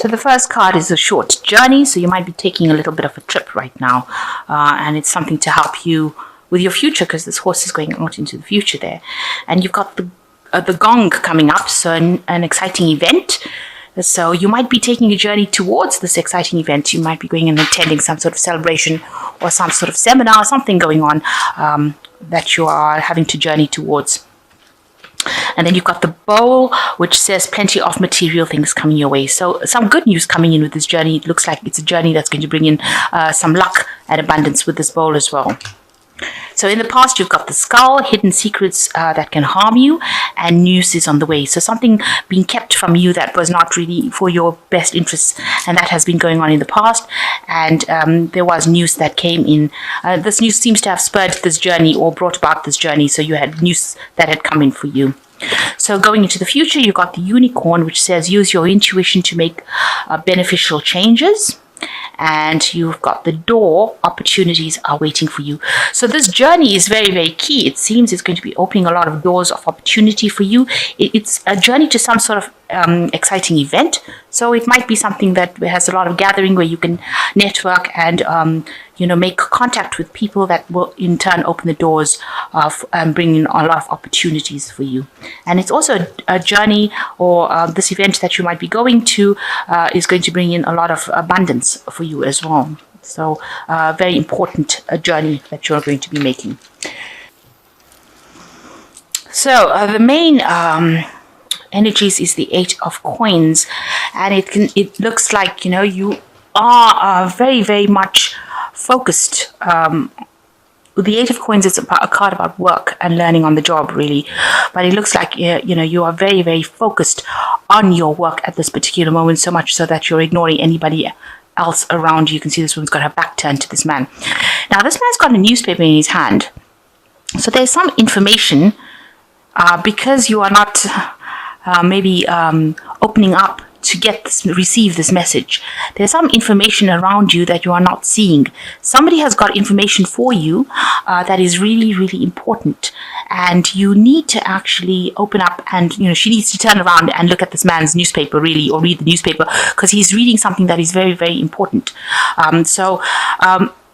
So the first card is a short journey. So you might be taking a little bit of a trip right now. And it's something to help you with your future, because this horse is going out into the future there. And you've got the gong coming up. So an exciting event. So you might be taking a journey towards this exciting event. You might be going and attending some sort of celebration or some sort of seminar, something going on that you are having to journey towards. And then you've got the bowl, which says plenty of material things coming your way. So some good news coming in with this journey. It looks like it's a journey that's going to bring in some luck and abundance with this bowl as well. So in the past, you've got the skull, hidden secrets that can harm you, and news is on the way. So something being kept from you that was not really for your best interests, and that has been going on in the past. And there was news that came in. This news seems to have spurred this journey or brought about this journey. So you had news that had come in for you. So going into the future, you've got the unicorn, which says use your intuition to make beneficial changes. And you've got the door, opportunities are waiting for you. So this journey is very, very key. It seems it's going to be opening a lot of doors of opportunity for you. It's a journey to some sort of exciting event. So it might be something that has a lot of gathering where you can network and make contact with people that will in turn open the doors of bring in a lot of opportunities for you. And it's also a journey or this event that you might be going to is going to bring in a lot of abundance for you as well. So very important journey that you're going to be making. So the main energies is the 8 of coins, and it looks like you are very, very much focused. The 8 of coins is a card about work and learning on the job, really, but it looks like you are very, very focused on your work at this particular moment, so much so that you're ignoring anybody else around you. You can see this woman's got her back turned to this man. Now this man's got a newspaper in his hand, so there's some information because you are not maybe opening up to receive this message. There's some information around you that you are not seeing. Somebody has got information for you that is really, really important, and you need to actually open up, and she needs to turn around and look at this man's newspaper, really, or read the newspaper, because he's reading something that is very, very important.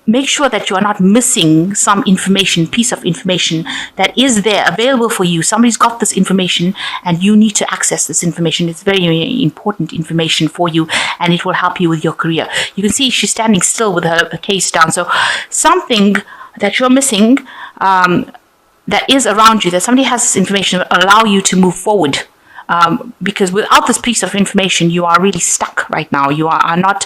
Make sure that you are not missing some piece of information that is there available for you. Somebody's got this information and you need to access this information. It's very, very important information for you, and it will help you with your career. You can see she's standing still with her case down. So something that you're missing that is around you, that somebody has this information that will allow you to move forward. Because without this piece of information, you are really stuck right now. You are not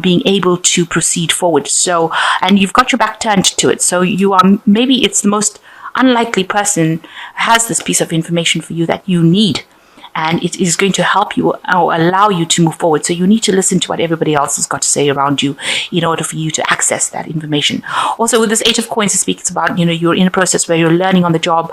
being able to proceed forward. So, and you've got your back turned to it. So you are, maybe it's the most unlikely person has this piece of information for you that you need. And it is going to help you or allow you to move forward. So you need to listen to what everybody else has got to say around you in order for you to access that information. Also, with this 8 of coins, it speaks about, you're in a process where you're learning on the job.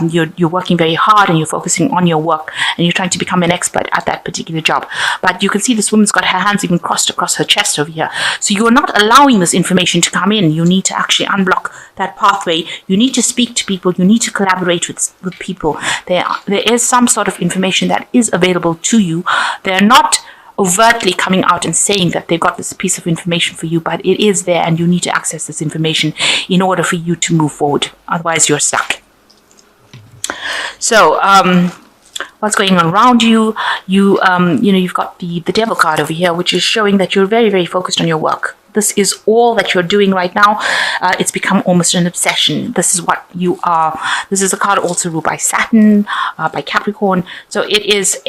You're working very hard and you're focusing on your work and you're trying to become an expert at that particular job. But you can see this woman's got her hands even crossed across her chest over here. So you're not allowing this information to come in. You need to actually unblock that pathway. You need to speak to people. You need to collaborate with people. There is some sort of information that is available to you. They're not overtly coming out and saying that they've got this piece of information for you, but it is there and you need to access this information in order for you to move forward. Otherwise, you're stuck. So, what's going on around you? You've got the devil card over here, which is showing that you're very, very focused on your work. This is all that you're doing right now. It's become almost an obsession. This is what you are. This is a card also ruled by Saturn, by Capricorn. So it is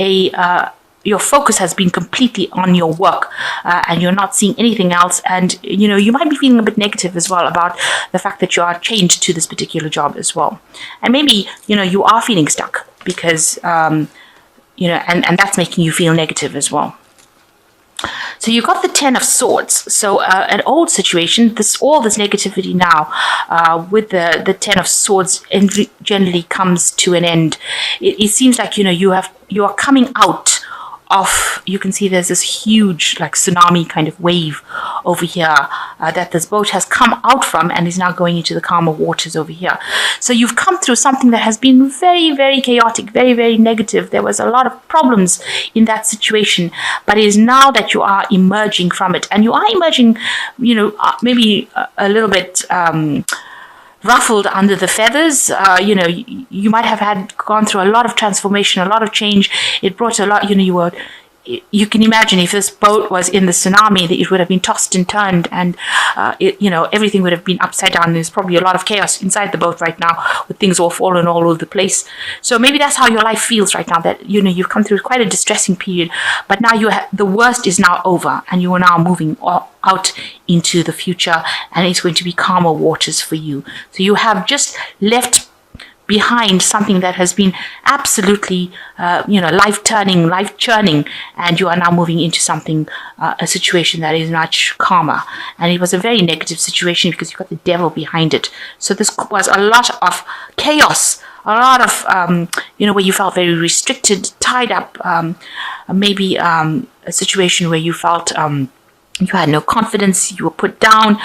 your focus has been completely on your work, and you're not seeing anything else. And, you might be feeling a bit negative as well about the fact that you are chained to this particular job as well. And maybe, you are feeling stuck because, and that's making you feel negative as well. So you've got the 10 of Swords. So an old situation, all this negativity now with the 10 of Swords generally comes to an end. It seems like, you are coming out of, you can see there's this huge like tsunami kind of wave over here that this boat has come out from and is now going into the calmer waters over here. So you've come through something that has been very, very chaotic, very, very negative. There was a lot of problems in that situation, but it is now that you are emerging from it, and you are emerging, maybe a little bit ruffled under the feathers. You might have gone through a lot of transformation, a lot of change. It brought a lot, you can imagine if this boat was in the tsunami, that it would have been tossed and turned, and everything would have been upside down. There's probably a lot of chaos inside the boat right now, with things all fallen all over the place. So maybe that's how your life feels right now, that you've come through quite a distressing period, but now the worst is now over, and you are now moving out into the future, and it's going to be calmer waters for you. So you have just left behind something that has been absolutely, life churning, and you are now moving into something, a situation that is much calmer. And it was a very negative situation because you got the devil behind it. So this was a lot of chaos, a lot of, where you felt very restricted, tied up, maybe a situation where you felt you had no confidence, you were put down,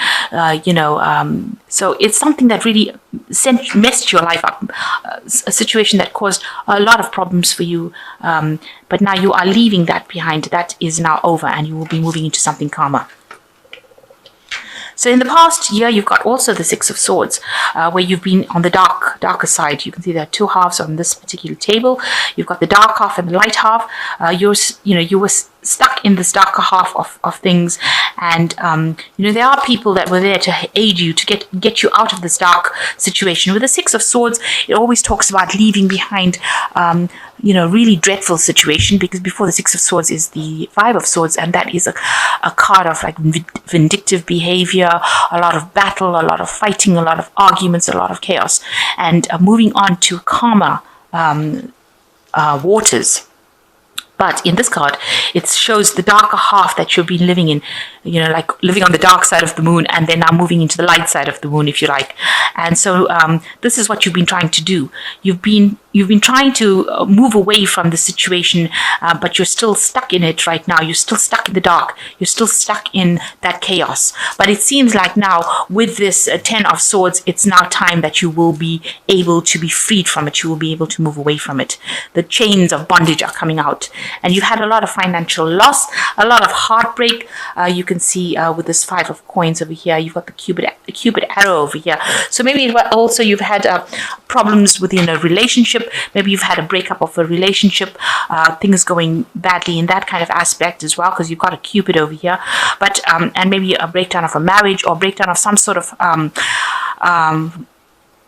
so it's something that really messed your life up, a situation that caused a lot of problems for you, but now you are leaving that behind. That is now over, and you will be moving into something calmer. So in the past year, you've got also the Six of Swords, where you've been on the darker side. You can see there are two halves on this particular table. You've got the dark half and the light half. You were stuck in this darker half of things, and there are people that were there to aid you, to get you out of this dark situation. With the Six of Swords, it always talks about leaving behind really dreadful situation, because before the Six of Swords is the Five of Swords, and that is a card of like vindictive behavior, a lot of battle, a lot of fighting, a lot of arguments, a lot of chaos, and moving on to calmer waters. But in this card, it shows the darker half that you've been living in, like living on the dark side of the moon, and then now moving into the light side of the moon, if you like. And so this is what you've been trying to do. You've been trying to move away from the situation, but you're still stuck in it right now. You're still stuck in the dark. You're still stuck in that chaos. But it seems like now, with this Ten of Swords, it's now time that you will be able to be freed from it. You will be able to move away from it. The chains of bondage are coming out. And you've had a lot of financial loss, a lot of heartbreak. You can see with this Five of Coins over here, you've got the Cupid arrow over here. So maybe also you've had problems within a relationship. Maybe you've had a breakup of a relationship, things going badly in that kind of aspect as well, because you've got a Cupid over here. But and maybe a breakdown of a marriage, or breakdown of some sort of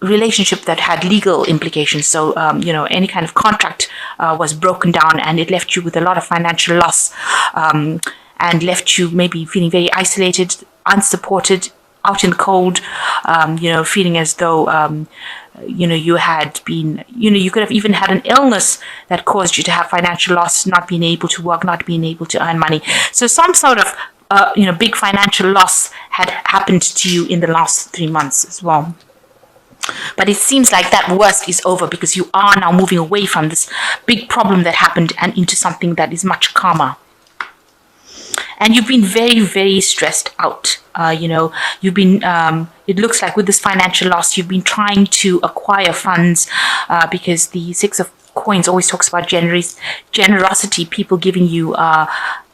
relationship that had legal implications. So any kind of contract was broken down, and it left you with a lot of financial loss, and left you maybe feeling very isolated, unsupported, out in the cold, feeling as though you had been, you could have even had an illness that caused you to have financial loss, not being able to work, not being able to earn money. So some sort of big financial loss had happened to you in the last 3 months as well. But it seems like that worst is over, because you are now moving away from this big problem that happened and into something that is much calmer. And you've been very, very stressed out. You've been, it looks like with this financial loss, you've been trying to acquire funds, because the Six of Coins always talks about generosity, people giving you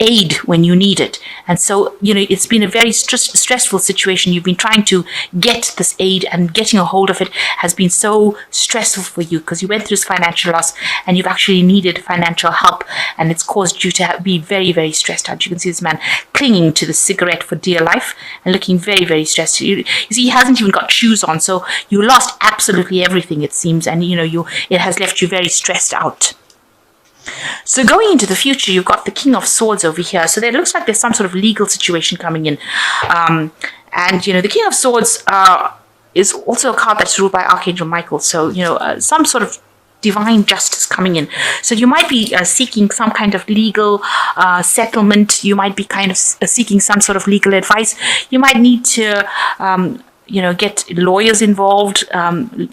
aid when you need it. And so, it's been a very stressful situation. You've been trying to get this aid, and getting a hold of it has been so stressful for you, because you went through this financial loss and you've actually needed financial help, and it's caused you to be very, very stressed out. You can see this man clinging to the cigarette for dear life and looking very, very stressed. You see, he hasn't even got shoes on, so you lost absolutely everything, it seems, and it has left you very stressed out. So going into the future, you've got the King of Swords over here. So there looks like there's some sort of legal situation coming in. And the King of Swords is also a card that's ruled by Archangel Michael. So, some sort of divine justice coming in. So you might be seeking some kind of legal settlement. You might be kind of seeking some sort of legal advice. You might need to get lawyers involved,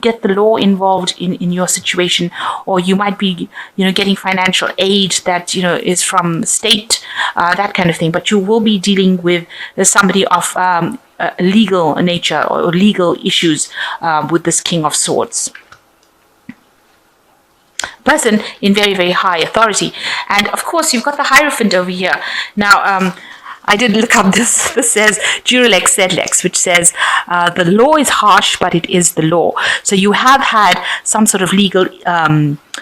get the law involved in your situation, or you might be, getting financial aid that, is from state, that kind of thing. But you will be dealing with somebody of legal nature or legal issues with this King of Swords. Person in very, very high authority. And of course, you've got the Hierophant over here. Now, I did look up this. This says Jurilex Sedlex, which says the law is harsh, but it is the law. So you have had some sort of legal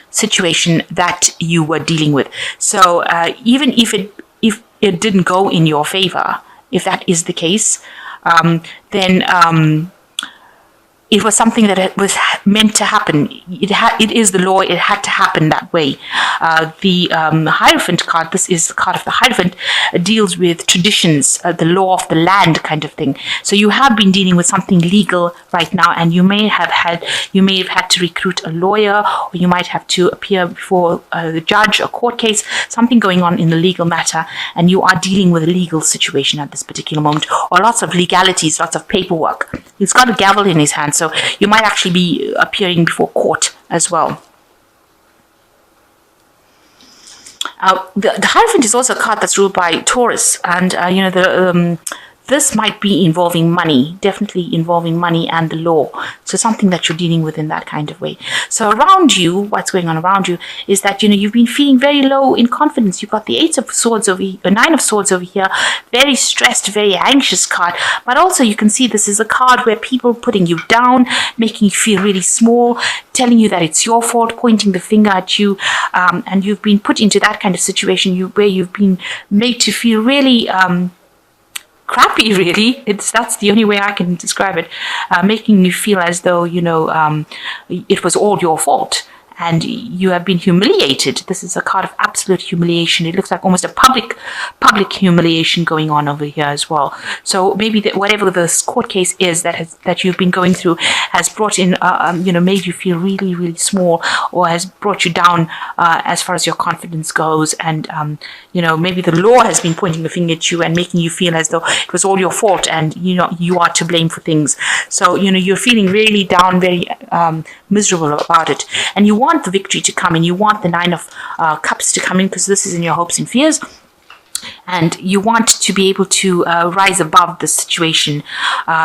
situation that you were dealing with. So even if it didn't go in your favor, if that is the case, then it was something that was meant to happen. It is the law. It had to happen that way. The Hierophant card, this is the card of the Hierophant, deals with traditions, the law of the land kind of thing. So you have been dealing with something legal right now, and you may have had to recruit a lawyer, or you might have to appear before the judge, a court case, something going on in the legal matter, and you are dealing with a legal situation at this particular moment, or lots of legalities, lots of paperwork. He's got a gavel in his hand, so you might actually be appearing before court as well. The Hierophant is also a card that's ruled by Taurus, and this might be involving money, definitely involving money and the law. So something that you're dealing with in that kind of way. So around you, what's going on around you is that, you've been feeling very low in confidence. You've got the Nine of Swords over here, very stressed, very anxious card. But also you can see this is a card where people putting you down, making you feel really small, telling you that it's your fault, pointing the finger at you. And you've been put into that kind of situation where you've been made to feel really crappy, really. That's the only way I can describe it, making you feel as though it was all your fault and you have been humiliated. This is a card of absolute humiliation. It looks like almost a public humiliation going on over here as well. So maybe whatever the court case is that you've been going through has brought in, made you feel really, really small, or has brought you down as far as your confidence goes. And, maybe the law has been pointing the finger at you and making you feel as though it was all your fault and, you are to blame for things. So, you're feeling really down, very miserable about it. And you want the victory to come in. You want the Nine of Cups to come in, because this is in your hopes and fears. And you want to be able to rise above the situation.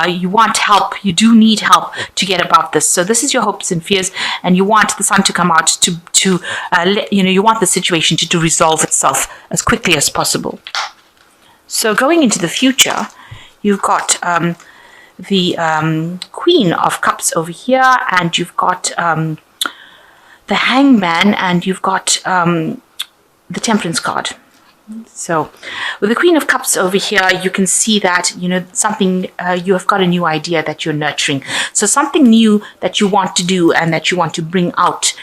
You want help. You do need help to get above this. So this is your hopes and fears, and you want the sun to come out you want the situation to resolve itself as quickly as possible. So going into the future, you've got the Queen of Cups over here, and you've got the Hangman, and you've got the Temperance card. So with the Queen of Cups over here, you can see that, something, you have got a new idea that you're nurturing. So something new that you want to do and that you want to bring out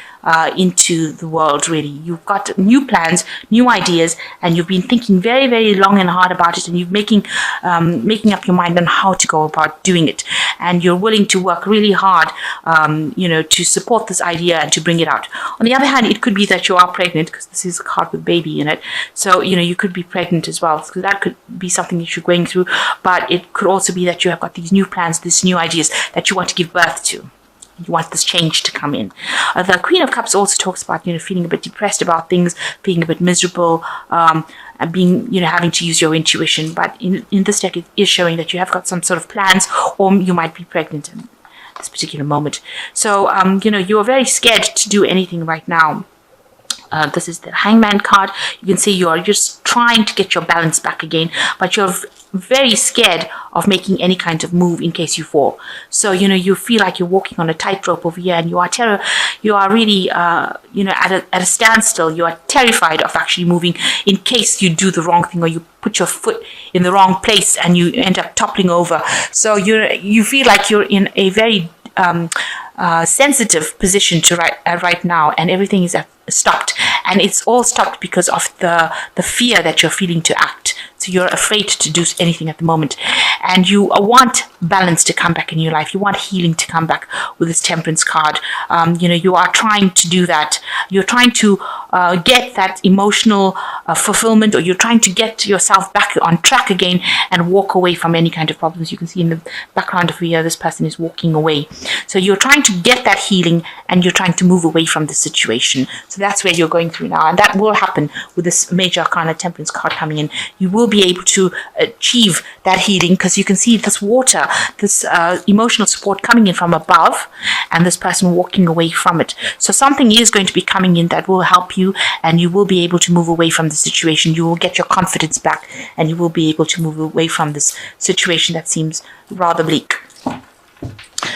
into the world, really. You've got new plans, new ideas, and you've been thinking very, very long and hard about it, and you're making up your mind on how to go about doing it. And you're willing to work really hard, to support this idea and to bring it out. On the other hand, it could be that you are pregnant, because this is a card with baby in it. So, you could be pregnant as well. So that could be something that you're going through. But it could also be that you have got these new plans, these new ideas that you want to give birth to. You want this change to come in. The Queen of Cups also talks about, feeling a bit depressed about things, feeling a bit miserable, and being, having to use your intuition. But in this deck, it is showing that you have got some sort of plans, or you might be pregnant in this particular moment. So, you're very scared to do anything right now. This is the Hangman card. You can see you're just trying to get your balance back again, but you're very scared of making any kind of move in case you fall. So, you feel like you're walking on a tightrope over here, and you are really, at a standstill. You are terrified of actually moving in case you do the wrong thing, or you put your foot in the wrong place and you end up toppling over. So you feel like you're in a very sensitive position right now, and everything is stopped, and it's all stopped because of the fear that you're feeling to act. So you're afraid to do anything at the moment, and you want balance to come back in your life. You want healing to come back with this Temperance card. You are trying to do that. You're trying to get that emotional fulfillment, or you're trying to get yourself back on track again and walk away from any kind of problems. You can see in the background of here, this person is walking away. So you're trying to get that healing, and you're trying to move away from the situation. So that's where you're going through now, and that will happen with this Major Arcana Temperance card coming in. You will be able to achieve that healing, because you can see this water, this emotional support coming in from above, and this person walking away from it. So something is going to be coming in that will help you, and you will be able to move away from the situation. You will get your confidence back, and you will be able to move away from this situation that seems rather bleak.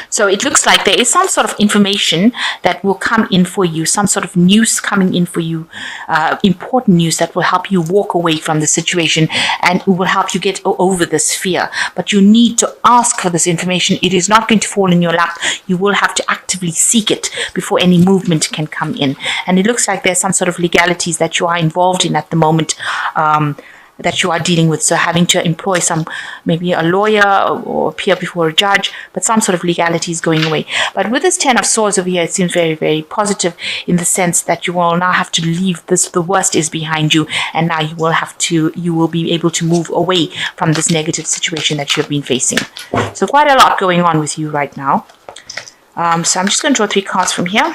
So it looks like there is some sort of information that will come in for you, some sort of news coming in for you, important news that will help you walk away from the situation and will help you get over this fear. But you need to ask for this information. It is not going to fall in your lap. You will have to actively seek it before any movement can come in. And it looks like there's some sort of legalities that you are involved in at the moment, that you are dealing with. So having to employ maybe a lawyer or appear before a judge, but some sort of legality is going away. But with this 10 of Swords over here, it seems very, very positive in the sense that you will now have to leave this, the worst is behind you, and now you will be able to move away from this negative situation that you have been facing. So quite a lot going on with you right now. So I'm just going to draw 3 cards from here.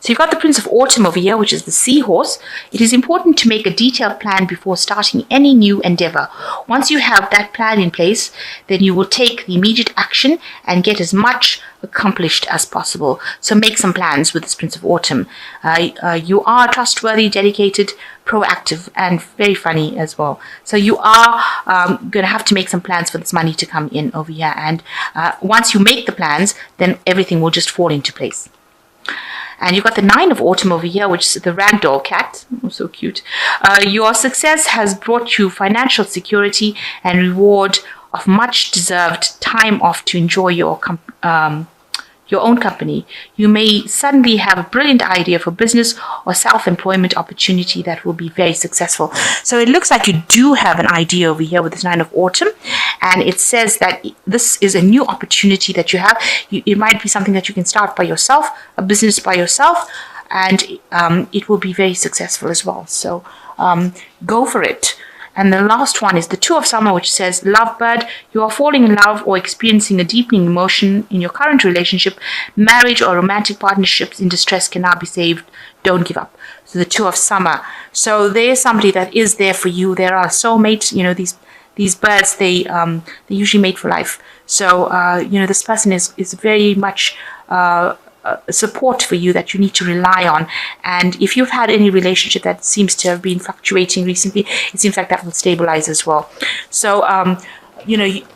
So you've got the Prince of Autumn over here, which is the seahorse. It is important to make a detailed plan before starting any new endeavor. Once you have that plan in place, then you will take the immediate action and get as much accomplished as possible. So make some plans with this Prince of Autumn. You are trustworthy, dedicated, proactive, and very funny as well. So you are going to have to make some plans for this money to come in over here. And once you make the plans, then everything will just fall into place. And you've got the 9 of Autumn over here, which is the ragdoll cat. Oh, so cute. Your success has brought you financial security and reward of much deserved time off to enjoy your own company. You may suddenly have a brilliant idea for business or self-employment opportunity that will be very successful. So it looks like you do have an idea over here with this 9 of Autumn, and it says that this is a new opportunity that you have. It might be something that you can start by yourself, a business by yourself, and it will be very successful as well. So go for it. And the last one is the 2 of Summer, which says, Lovebird, you are falling in love or experiencing a deepening emotion in your current relationship. Marriage or romantic partnerships in distress cannot be saved. Don't give up. So the 2 of Summer. So there is somebody that is there for you. There are soulmates. You know, these birds, they usually mate for life. So, this person is very much support for you that you need to rely on. And if you've had any relationship that seems to have been fluctuating recently, it seems like that will stabilize as well. So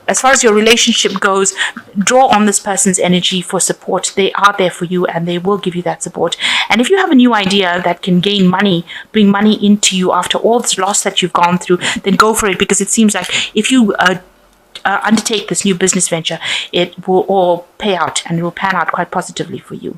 as far as your relationship goes, draw on this person's energy for support. They are there for you, and they will give you that support. And if you have a new idea that can gain money, bring money into you after all this loss that you've gone through, then go for it, because it seems like if you undertake this new business venture, it will all pay out, and it will pan out quite positively for you.